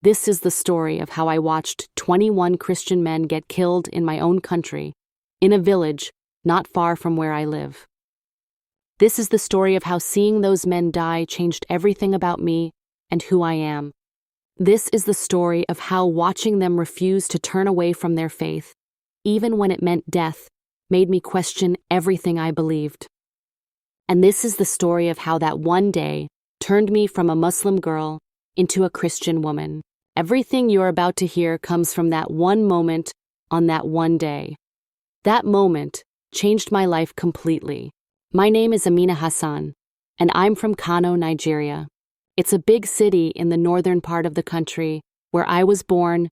This is the story of how I watched 21 Christian men get killed in my own country, in a village not far from where I live. This is the story of how seeing those men die changed everything about me and who I am. This is the story of how watching them refuse to turn away from their faith, even when it meant death, made me question everything I believed. And this is the story of how that one day turned me from a Muslim girl into a Christian woman. Everything you're about to hear comes from that one moment on that one day. That moment changed my life completely. My name is Amina Hassan, and I'm from Kano, Nigeria. It's a big city in the northern part of the country where I was born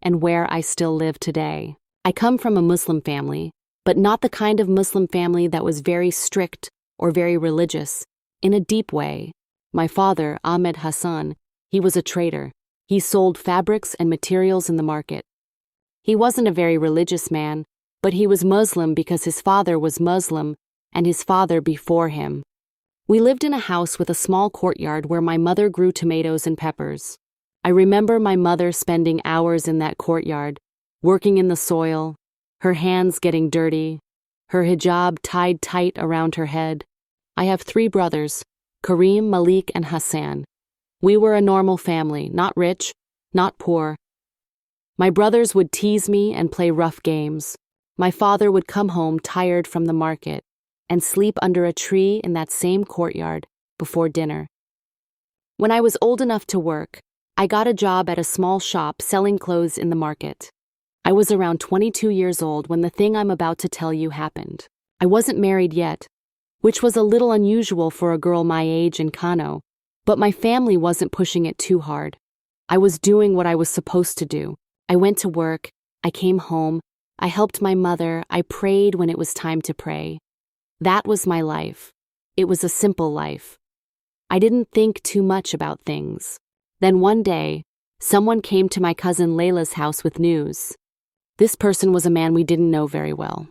and where I still live today. I come from a Muslim family, but not the kind of Muslim family that was very strict or very religious, in a deep way. My father, Amina Hassan, he was a trader. He sold fabrics and materials in the market. He wasn't a very religious man, but he was Muslim because his father was Muslim and his father before him. We lived in a house with a small courtyard where my mother grew tomatoes and peppers. I remember my mother spending hours in that courtyard, working in the soil, her hands getting dirty, her hijab tied tight around her head. I have 3 brothers, Kareem, Malik, and Hassan. We were a normal family, not rich, not poor. My brothers would tease me and play rough games. My father would come home tired from the market and sleep under a tree in that same courtyard before dinner. When I was old enough to work, I got a job at a small shop selling clothes in the market. I was around 22 years old when the thing I'm about to tell you happened. I wasn't married yet, which was a little unusual for a girl my age in Kano, but my family wasn't pushing it too hard. I was doing what I was supposed to do. I went to work, I came home, I helped my mother, I prayed when it was time to pray. That was my life. It was a simple life. I didn't think too much about things. Then one day, someone came to my cousin Layla's house with news. This person was a man we didn't know very well.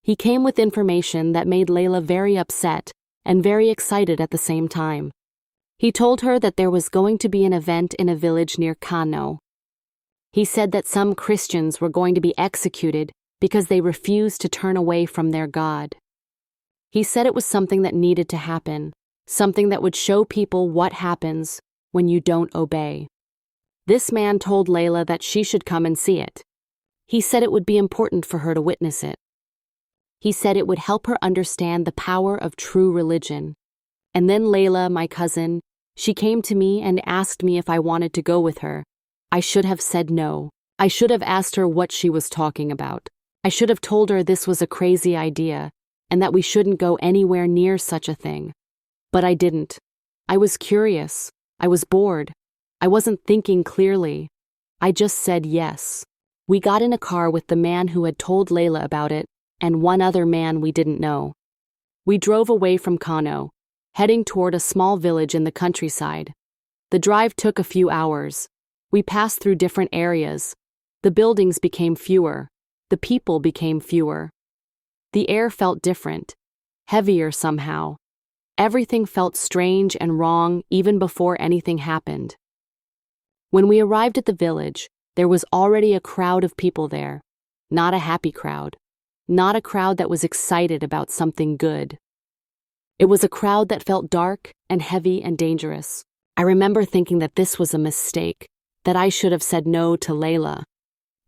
He came with information that made Layla very upset and very excited at the same time. He told her that there was going to be an event in a village near Kano. He said that some Christians were going to be executed because they refused to turn away from their God. He said it was something that needed to happen, something that would show people what happens when you don't obey. This man told Layla that she should come and see it. He said it would be important for her to witness it. He said it would help her understand the power of true religion. And then Layla, my cousin, she came to me and asked me if I wanted to go with her. I should have said no. I should have asked her what she was talking about. I should have told her this was a crazy idea and that we shouldn't go anywhere near such a thing. But I didn't. I was curious. I was bored. I wasn't thinking clearly. I just said yes. We got in a car with the man who had told Layla about it and one other man we didn't know. We drove away from Kano, heading toward a small village in the countryside. The drive took a few hours. We passed through different areas. The buildings became fewer. The people became fewer. The air felt different, heavier somehow. Everything felt strange and wrong even before anything happened. When we arrived at the village, there was already a crowd of people there. Not a happy crowd. Not a crowd that was excited about something good. It was a crowd that felt dark and heavy and dangerous. I remember thinking that this was a mistake, that I should have said no to Layla.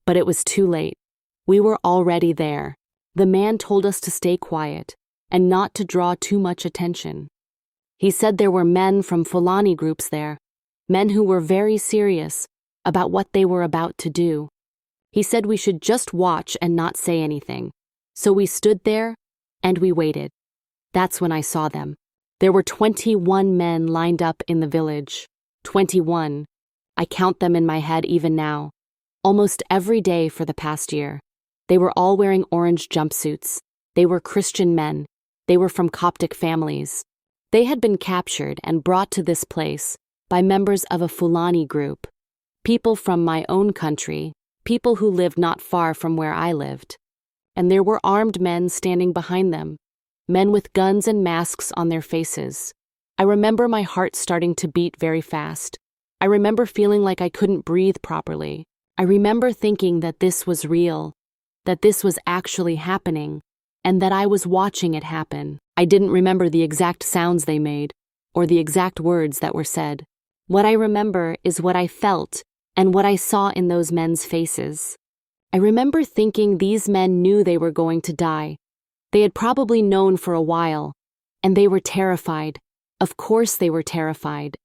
But it was too late. We were already there. The man told us to stay quiet and not to draw too much attention. He said there were men from Fulani groups there, men who were very serious about what they were about to do. He said we should just watch and not say anything. So we stood there and we waited. That's when I saw them. There were 21 men lined up in the village. 21. I count them in my head even now. Almost every day for the past year. They were all wearing orange jumpsuits. They were Christian men. They were from Coptic families. They had been captured and brought to this place by members of a Fulani group. People from my own country, people who lived not far from where I lived. And there were armed men standing behind them. Men with guns and masks on their faces. I remember my heart starting to beat very fast. I remember feeling like I couldn't breathe properly. I remember thinking that this was real, that this was actually happening, and that I was watching it happen. I didn't remember the exact sounds they made, or the exact words that were said. What I remember is what I felt and what I saw in those men's faces. I remember thinking these men knew they were going to die. They had probably known for a while, and they were terrified. Of course they were terrified.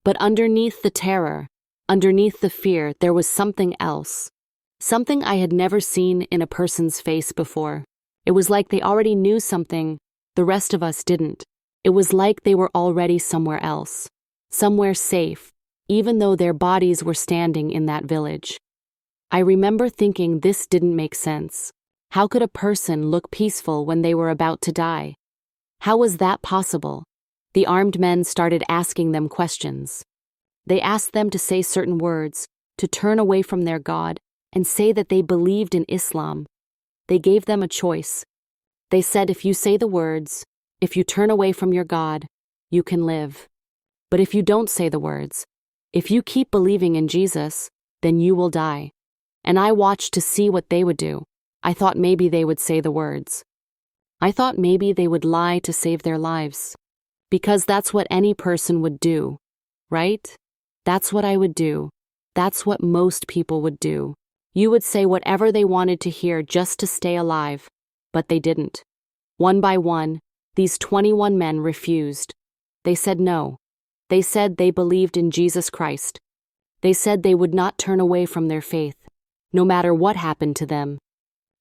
But underneath the terror, underneath the fear, there was something else. Something I had never seen in a person's face before. It was like they already knew something the rest of us didn't. It was like they were already somewhere else, somewhere safe, even though their bodies were standing in that village. I remember thinking this didn't make sense. How could a person look peaceful when they were about to die? How was that possible? The armed men started asking them questions. They asked them to say certain words, to turn away from their God, and say that they believed in Islam. They gave them a choice. They said if you say the words, if you turn away from your God, you can live. But if you don't say the words, if you keep believing in Jesus, then you will die. And I watched to see what they would do. I thought maybe they would say the words. I thought maybe they would lie to save their lives. Because that's what any person would do, right? That's what I would do. That's what most people would do. You would say whatever they wanted to hear just to stay alive, but they didn't. One by one, these 21 men refused. They said no. They said they believed in Jesus Christ. They said they would not turn away from their faith, no matter what happened to them.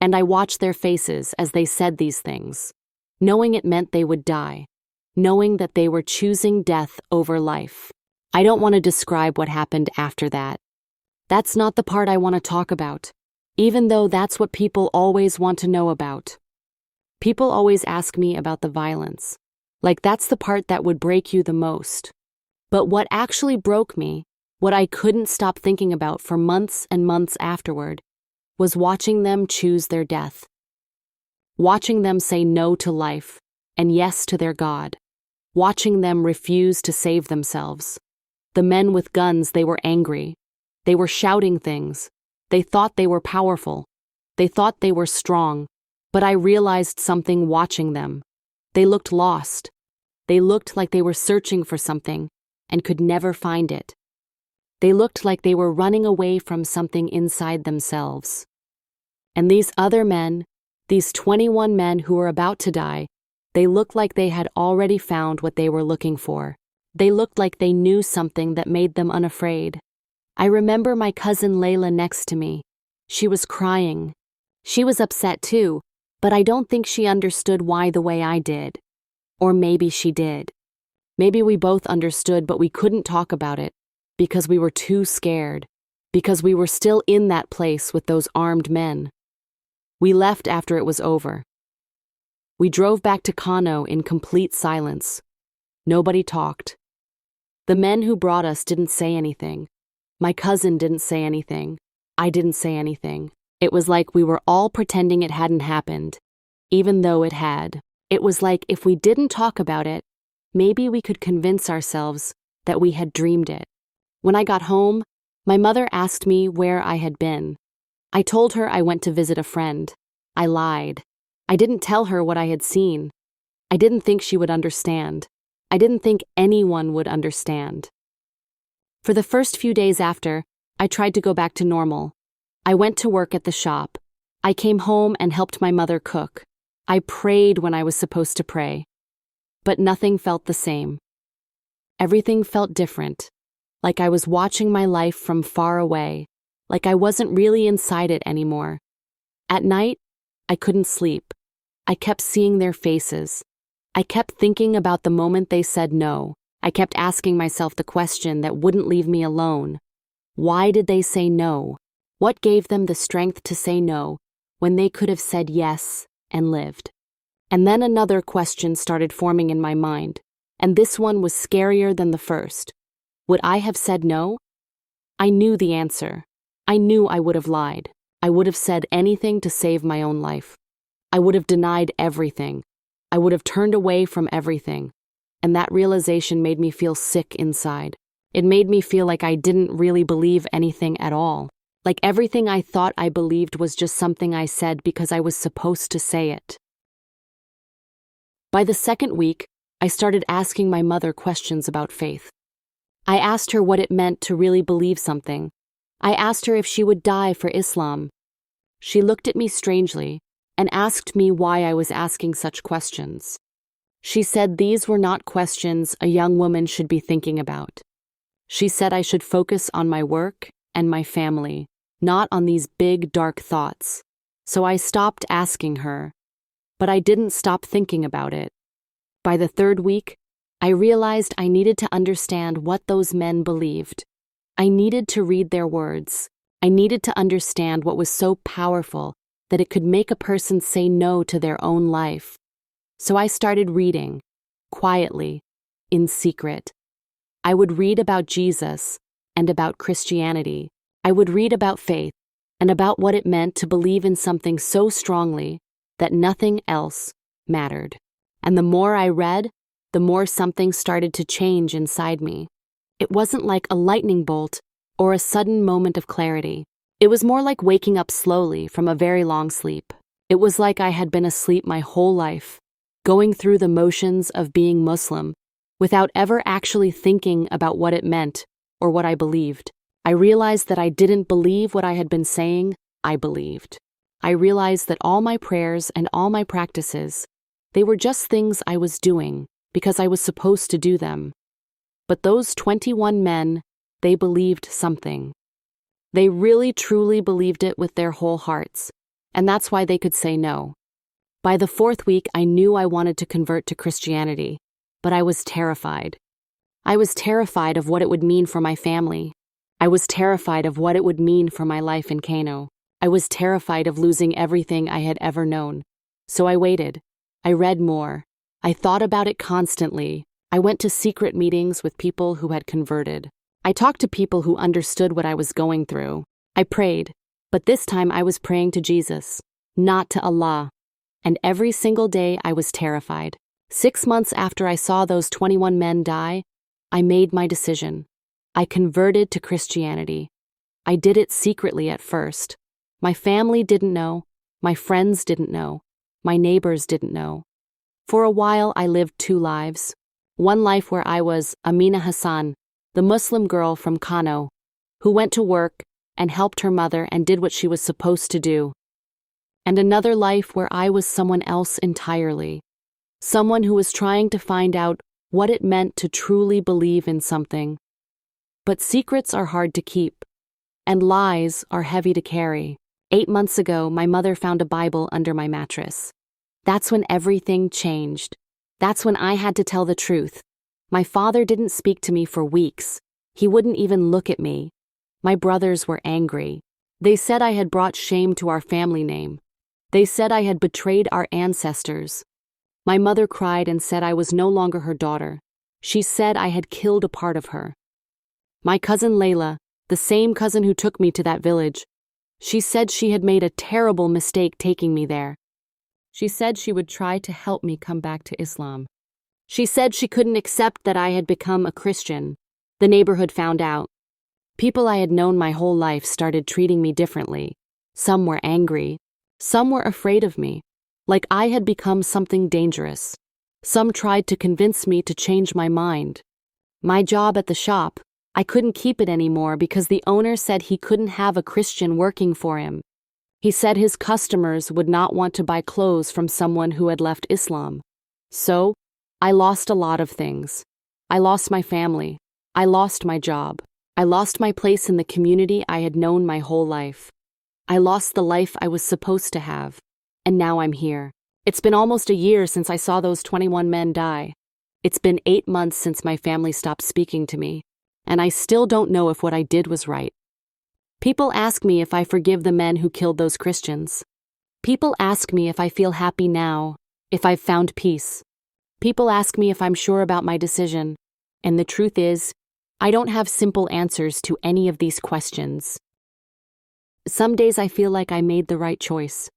And I watched their faces as they said these things, knowing it meant they would die, knowing that they were choosing death over life. I don't want to describe what happened after that. That's not the part I want to talk about, even though that's what people always want to know about. People always ask me about the violence, like that's the part that would break you the most. But what actually broke me, what I couldn't stop thinking about for months and months afterward, was watching them choose their death. Watching them say no to life and yes to their God. Watching them refuse to save themselves. The men with guns, they were angry. They were shouting things. They thought they were powerful. They thought they were strong. But I realized something watching them. They looked lost. They looked like they were searching for something and could never find it. They looked like they were running away from something inside themselves. And these other men, these 21 men who were about to die, they looked like they had already found what they were looking for. They looked like they knew something that made them unafraid. I remember my cousin Layla next to me. She was crying. She was upset too, but I don't think she understood why the way I did. Or maybe she did. Maybe we both understood, but we couldn't talk about it because we were too scared, because we were still in that place with those armed men. We left after it was over. We drove back to Kano in complete silence. Nobody talked. The men who brought us didn't say anything. My cousin didn't say anything. I didn't say anything. It was like we were all pretending it hadn't happened, even though it had. It was like if we didn't talk about it, maybe we could convince ourselves that we had dreamed it. When I got home, my mother asked me where I had been. I told her I went to visit a friend. I lied. I didn't tell her what I had seen. I didn't think she would understand. I didn't think anyone would understand. For the first few days after, I tried to go back to normal. I went to work at the shop. I came home and helped my mother cook. I prayed when I was supposed to pray. But nothing felt the same. Everything felt different, like I was watching my life from far away, like I wasn't really inside it anymore. At night, I couldn't sleep. I kept seeing their faces. I kept thinking about the moment they said no. I kept asking myself the question that wouldn't leave me alone. Why did they say no? What gave them the strength to say no when they could have said yes and lived? And then another question started forming in my mind, and this one was scarier than the first. Would I have said no? I knew the answer. I knew I would have lied. I would have said anything to save my own life. I would have denied everything. I would have turned away from everything. And that realization made me feel sick inside. It made me feel like I didn't really believe anything at all. Like everything I thought I believed was just something I said because I was supposed to say it. By the second week, I started asking my mother questions about faith. I asked her what it meant to really believe something. I asked her if she would die for Islam. She looked at me strangely and asked me why I was asking such questions. She said these were not questions a young woman should be thinking about. She said I should focus on my work and my family, not on these big, dark thoughts. So I stopped asking her, but I didn't stop thinking about it. By the third week, I realized I needed to understand what those men believed. I needed to read their words. I needed to understand what was so powerful that it could make a person say no to their own life. So I started reading, quietly, in secret. I would read about Jesus and about Christianity. I would read about faith and about what it meant to believe in something so strongly that nothing else mattered. And the more I read, the more something started to change inside me. It wasn't like a lightning bolt or a sudden moment of clarity. It was more like waking up slowly from a very long sleep. It was like I had been asleep my whole life, going through the motions of being Muslim, without ever actually thinking about what it meant or what I believed. I realized that I didn't believe what I had been saying, I believed. I realized that all my prayers and all my practices, they were just things I was doing because I was supposed to do them. But those 21 men, they believed something. They really truly believed it with their whole hearts, and that's why they could say no. By the fourth week, I knew I wanted to convert to Christianity, but I was terrified. I was terrified of what it would mean for my family. I was terrified of what it would mean for my life in Kano. I was terrified of losing everything I had ever known. So I waited. I read more. I thought about it constantly. I went to secret meetings with people who had converted. I talked to people who understood what I was going through. I prayed, but this time I was praying to Jesus, not to Allah. And every single day I was terrified. 6 months after I saw those 21 men die, I made my decision. I converted to Christianity. I did it secretly at first. My family didn't know. My friends didn't know. My neighbors didn't know. For a while I lived 2 lives. One life where I was Amina Hassan, the Muslim girl from Kano, who went to work and helped her mother and did what she was supposed to do. And another life where I was someone else entirely. Someone who was trying to find out what it meant to truly believe in something. But secrets are hard to keep, and lies are heavy to carry. 8 months ago, my mother found a Bible under my mattress. That's when everything changed. That's when I had to tell the truth. My father didn't speak to me for weeks. He wouldn't even look at me. My brothers were angry. They said I had brought shame to our family name. They said I had betrayed our ancestors. My mother cried and said I was no longer her daughter. She said I had killed a part of her. My cousin Layla, the same cousin who took me to that village, she said she had made a terrible mistake taking me there. She said she would try to help me come back to Islam. She said she couldn't accept that I had become a Christian. The neighborhood found out. People I had known my whole life started treating me differently. Some were angry. Some were afraid of me, like I had become something dangerous. Some tried to convince me to change my mind. My job at the shop, I couldn't keep it anymore because the owner said he couldn't have a Christian working for him. He said his customers would not want to buy clothes from someone who had left Islam. So, I lost a lot of things. I lost my family. I lost my job. I lost my place in the community I had known my whole life. I lost the life I was supposed to have. And now I'm here. It's been almost a year since I saw those 21 men die. It's been 8 months since my family stopped speaking to me. And I still don't know if what I did was right. People ask me if I forgive the men who killed those Christians. People ask me if I feel happy now, if I've found peace. People ask me if I'm sure about my decision. And the truth is, I don't have simple answers to any of these questions. Some days I feel like I made the right choice.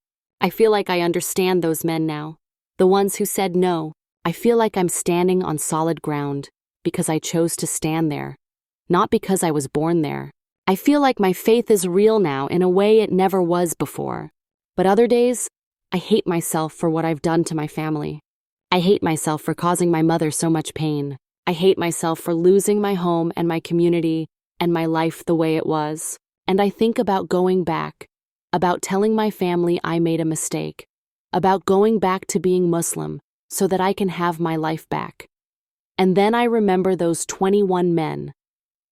I feel like I understand those men now. The ones who said no. I feel like I'm standing on solid ground because I chose to stand there. not because I was born there. I feel like my faith is real now in a way it never was before. But other days, I hate myself for what I've done to my family. I hate myself for causing my mother so much pain. I hate myself for losing my home and my community and my life the way it was. And I think about going back, about telling my family I made a mistake, about going back to being Muslim so that I can have my life back. And then I remember those 21 men.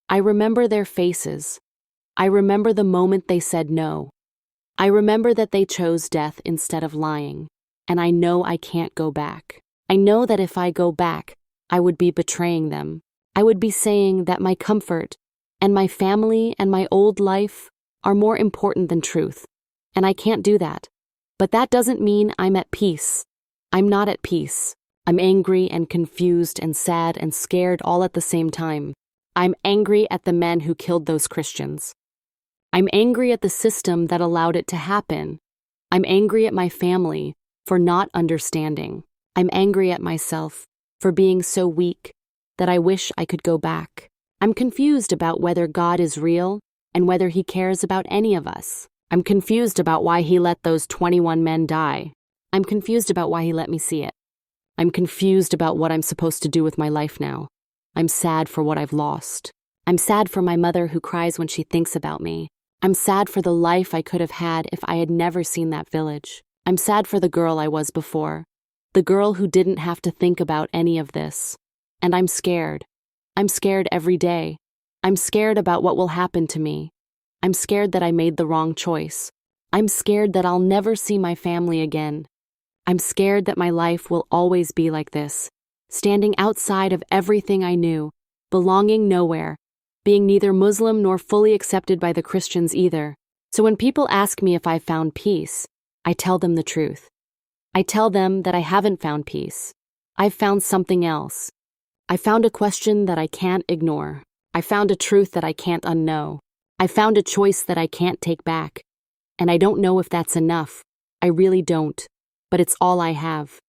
I remember their faces. I remember the moment they said no. I remember that they chose death instead of lying. And I know I can't go back. I know that if I go back, I would be betraying them. I would be saying that my comfort and my family and my old life are more important than truth. And I can't do that. But that doesn't mean I'm at peace. I'm not at peace. I'm angry and confused and sad and scared all at the same time. I'm angry at the men who killed those Christians. I'm angry at the system that allowed it to happen. I'm angry at my family for not understanding. I'm angry at myself for being so weak that I wish I could go back. I'm confused about whether God is real and whether He cares about any of us. I'm confused about why He let those 21 men die. I'm confused about why He let me see it. I'm confused about what I'm supposed to do with my life now. I'm sad for what I've lost. I'm sad for my mother who cries when she thinks about me. I'm sad for the life I could have had if I had never seen that village. I'm sad for the girl I was before, the girl who didn't have to think about any of this. And I'm scared. I'm scared every day. I'm scared about what will happen to me. I'm scared that I made the wrong choice. I'm scared that I'll never see my family again. I'm scared that my life will always be like this, standing outside of everything I knew, belonging nowhere, being neither Muslim nor fully accepted by the Christians either. So when people ask me if I've found peace, I tell them the truth. I tell them that I haven't found peace. I've found something else. I found a question that I can't ignore. I found a truth that I can't unknow. I found a choice that I can't take back. And I don't know if that's enough. I really don't. But it's all I have.